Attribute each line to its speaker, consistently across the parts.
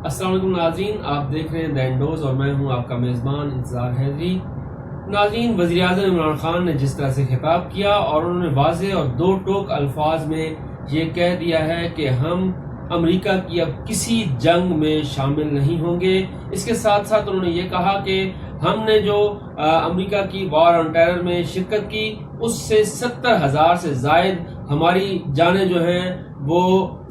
Speaker 1: السلام علیکم ناظرین، آپ دیکھ رہے ہیں دا انڈوز اور میں ہوں آپ کا میزبان انتظار حیدری۔ ناظرین، وزیر اعظم عمران خان نے جس طرح سے خطاب کیا اور انہوں نے واضح اور دو ٹوک الفاظ میں یہ کہہ دیا ہے کہ ہم امریکہ کی اب کسی جنگ میں شامل نہیں ہوں گے۔ اس کے ساتھ ساتھ انہوں نے یہ کہا کہ ہم نے جو امریکہ کی وار آن ٹیرر میں شرکت کی اس سے 70,000 سے زائد ہماری جانیں جو ہیں وہ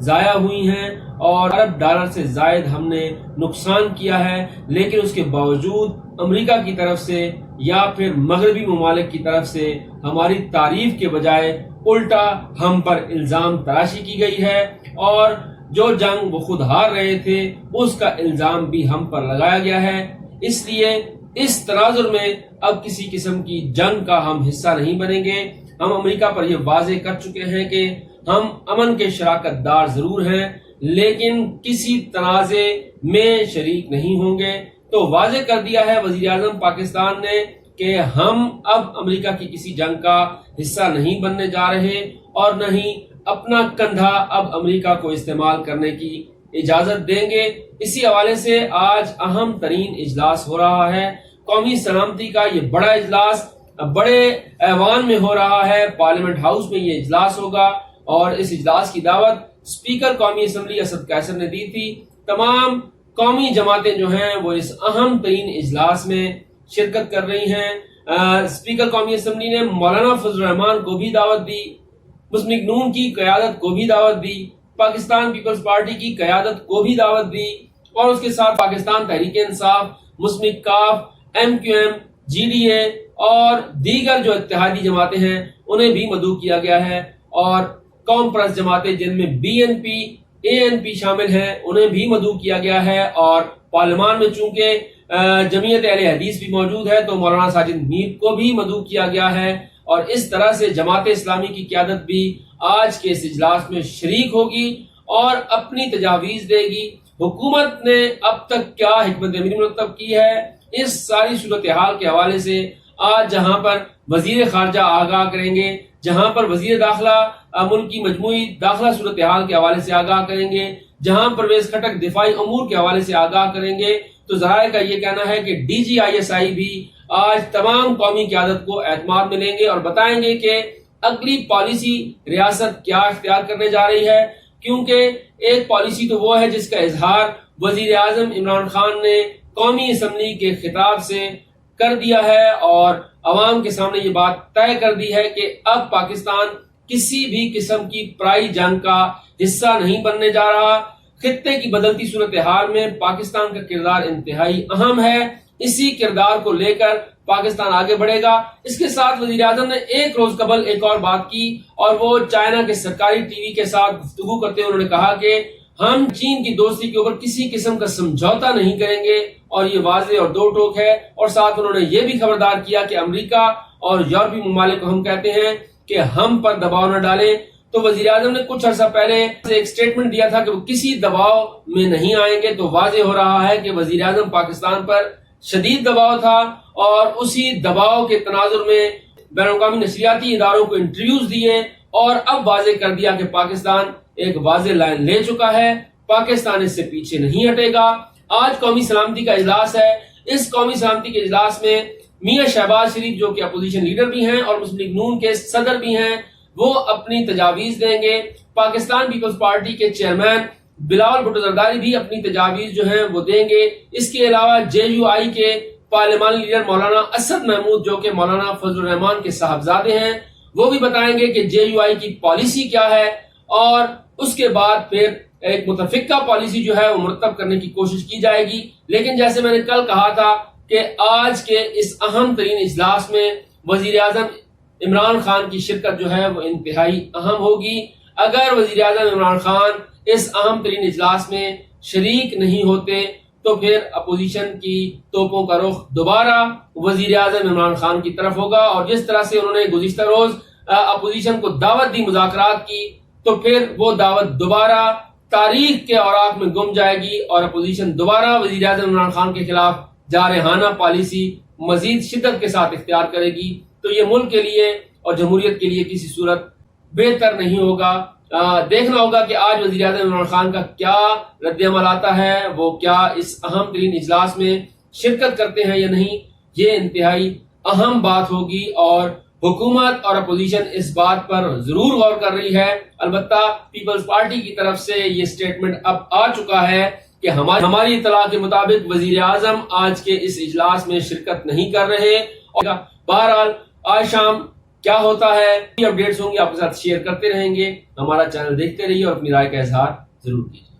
Speaker 1: ضائع ہوئی ہیں اور ارب ڈالر سے زائد ہم نے نقصان کیا ہے، لیکن اس کے باوجود امریکہ کی طرف سے یا پھر مغربی ممالک کی طرف سے ہماری تعریف کے بجائے الٹا ہم پر الزام تراشی کی گئی ہے، اور جو جنگ وہ خود ہار رہے تھے اس کا الزام بھی ہم پر لگایا گیا ہے۔ اس لیے اس تناظر میں اب کسی قسم کی جنگ کا ہم حصہ نہیں بنیں گے۔ ہم امریکہ پر یہ واضح کر چکے ہیں کہ ہم امن کے شراکت دار ضرور ہیں لیکن کسی تنازع میں شریک نہیں ہوں گے۔ تو واضح کر دیا ہے وزیر اعظم پاکستان نے کہ ہم اب امریکہ کی کسی جنگ کا حصہ نہیں بننے جا رہے اور نہ ہی اپنا کندھا اب امریکہ کو استعمال کرنے کی اجازت دیں گے۔ اسی حوالے سے آج اہم ترین اجلاس ہو رہا ہے، قومی سلامتی کا یہ بڑا اجلاس بڑے ایوان میں ہو رہا ہے، پارلیمنٹ ہاؤس میں یہ اجلاس ہوگا، اور اس اجلاس کی دعوت اسپیکر قومی اسمبلی اسد قیصر نے دی تھی۔ تمام قومی جماعتیں جو ہیں وہ اس اہم ترین اجلاس میں شرکت کر رہی ہیں۔ اسپیکر قومی اسمبلی نے مولانا فضل الرحمان کو بھی دعوت دی، مسلم لیگ نون کی قیادت کو بھی دعوت دی، پاکستان پیپلز پارٹی کی قیادت کو بھی دعوت دی، اور اس کے ساتھ پاکستان تحریک انصاف، مسلم لیگ کاف، MQM، GDA اور دیگر جو اتحادی جماعتیں ہیں انہیں بھی مدعو کیا گیا ہے، اور قوم پرست جماعتیں جن میں BNP، ANP شامل ہیں انہیں بھی مدعو کیا گیا ہے، اور پارلیمان میں چونکہ جمعیت اہل حدیث بھی موجود ہے تو مولانا ساجد میر کو بھی مدعو کیا گیا ہے، اور اس طرح سے جماعت اسلامی کی قیادت بھی آج کے اس اجلاس میں شریک ہوگی اور اپنی تجاویز دے گی۔ حکومت نے اب تک کیا حکمت عملی مرتب کی ہے اس ساری صورتحال کے حوالے سے آج جہاں پر وزیر خارجہ آگاہ کریں گے، جہاں پر وزیر داخلہ ملک کی مجموعی داخلہ صورتحال کے حوالے سے آگاہ کریں گے، جہاں پرویز خٹک دفاعی امور کے حوالے سے آگاہ کریں گے، تو ذرائع کا یہ کہنا ہے کہ DGISI بھی آج تمام قومی قیادت کو اعتماد میں لیں گے اور بتائیں گے کہ اگلی پالیسی ریاست کیا اختیار کرنے جا رہی ہے، کیونکہ ایک پالیسی تو وہ ہے جس کا اظہار وزیر اعظم عمران خان نے قومی اسمبلی کے خطاب سے کر دیا ہے اور عوام کے سامنے یہ بات طے کر دی ہے کہ اب پاکستان کسی بھی قسم کی پرائی جنگ کا حصہ نہیں بننے جا رہا۔ خطے کی بدلتی صورتحال میں پاکستان کا کردار انتہائی اہم ہے، اسی کردار کو لے کر پاکستان آگے بڑھے گا۔ اس کے ساتھ وزیر اعظم نے ایک روز قبل ایک اور بات کی، اور وہ چائنا کے سرکاری TV کے ساتھ گفتگو کرتے ہوئے انہوں نے کہا کہ ہم چین کی دوستی کے اوپر کسی قسم کا سمجھوتا نہیں کریں گے، اور یہ واضح اور دو ٹوک ہے۔ اور ساتھ انہوں نے یہ بھی خبردار کیا کہ امریکہ اور یورپی ممالک کو ہم کہتے ہیں کہ ہم پر دباؤ نہ ڈالیں۔ تو وزیر اعظم نے کچھ عرصہ پہلے ایک سٹیٹمنٹ دیا تھا کہ وہ کسی دباؤ میں نہیں آئیں گے، تو واضح ہو رہا ہے کہ وزیر اعظم پاکستان پر شدید دباؤ تھا، اور اسی دباؤ کے تناظر میں بین الاقوامی نشریاتی اداروں کو انٹرویوز دیے اور اب واضح کر دیا کہ پاکستان ایک واضح لائن لے چکا ہے، پاکستان اس سے پیچھے نہیں ہٹے گا۔ آج قومی سلامتی کا اجلاس ہے، اس قومی سلامتی کے اجلاس میں میاں شہباز شریف جو کہ اپوزیشن لیڈر بھی ہیں اور مسلم لیگ نون کے صدر بھی ہیں وہ اپنی تجاویز دیں گے، پاکستان پیپلز پارٹی کے چیئرمین بلاول بھٹو زرداری بھی اپنی تجاویز جو ہیں وہ دیں گے۔ اس کے علاوہ JUI کے پارلیمانی لیڈر مولانا اسد محمود جو کہ مولانا فضل الرحمان کے صاحبزادے ہیں وہ بھی بتائیں گے کہ JUI کی پالیسی کیا ہے، اور اس کے بعد پھر ایک متفقہ پالیسی جو ہے وہ مرتب کرنے کی کوشش کی جائے گی۔ لیکن جیسے میں نے کل کہا تھا کہ آج کے اس اہم ترین اجلاس میں وزیر اعظم عمران خان کی شرکت جو ہے وہ انتہائی اہم ہوگی۔ اگر وزیر اعظم عمران خان اس اہم ترین اجلاس میں شریک نہیں ہوتے تو پھر اپوزیشن کی توپوں کا رخ دوبارہ وزیر اعظم عمران خان کی طرف ہوگا، اور جس طرح سے انہوں نے گزشتہ روز اپوزیشن کو دعوت دی مذاکرات کی، تو پھر وہ دعوت دوبارہ تاریخ کے اوراق میں گم جائے گی اور اپوزیشن دوبارہ وزیر اعظم عمران خان کے خلاف جارحانہ پالیسی مزید شدت کے ساتھ اختیار کرے گی۔ تو یہ ملک کے لیے اور جمہوریت کے لیے کسی صورت بہتر نہیں ہوگا۔ دیکھنا ہوگا کہ آج وزیر اعظم عمران خان کا کیا رد عمل آتا ہے، وہ کیا اس اہم ترین اجلاس میں شرکت کرتے ہیں یا نہیں. یہ انتہائی اہم بات ہوگی اور حکومت اور اپوزیشن اس بات پر ضرور غور کر رہی ہے. البتہ پیپلز پارٹی کی طرف سے یہ سٹیٹمنٹ اب آ چکا ہے کہ ہماری اطلاع کے مطابق وزیر اعظم آج کے اس اجلاس میں شرکت نہیں کر رہے. اور بہرحال آج شام کیا ہوتا ہے، اپڈیٹس ہوں گے آپ کے ساتھ شیئر کرتے رہیں گے. ہمارا چینل دیکھتے رہیے اور اپنی رائے کا اظہار ضرور کیجیے.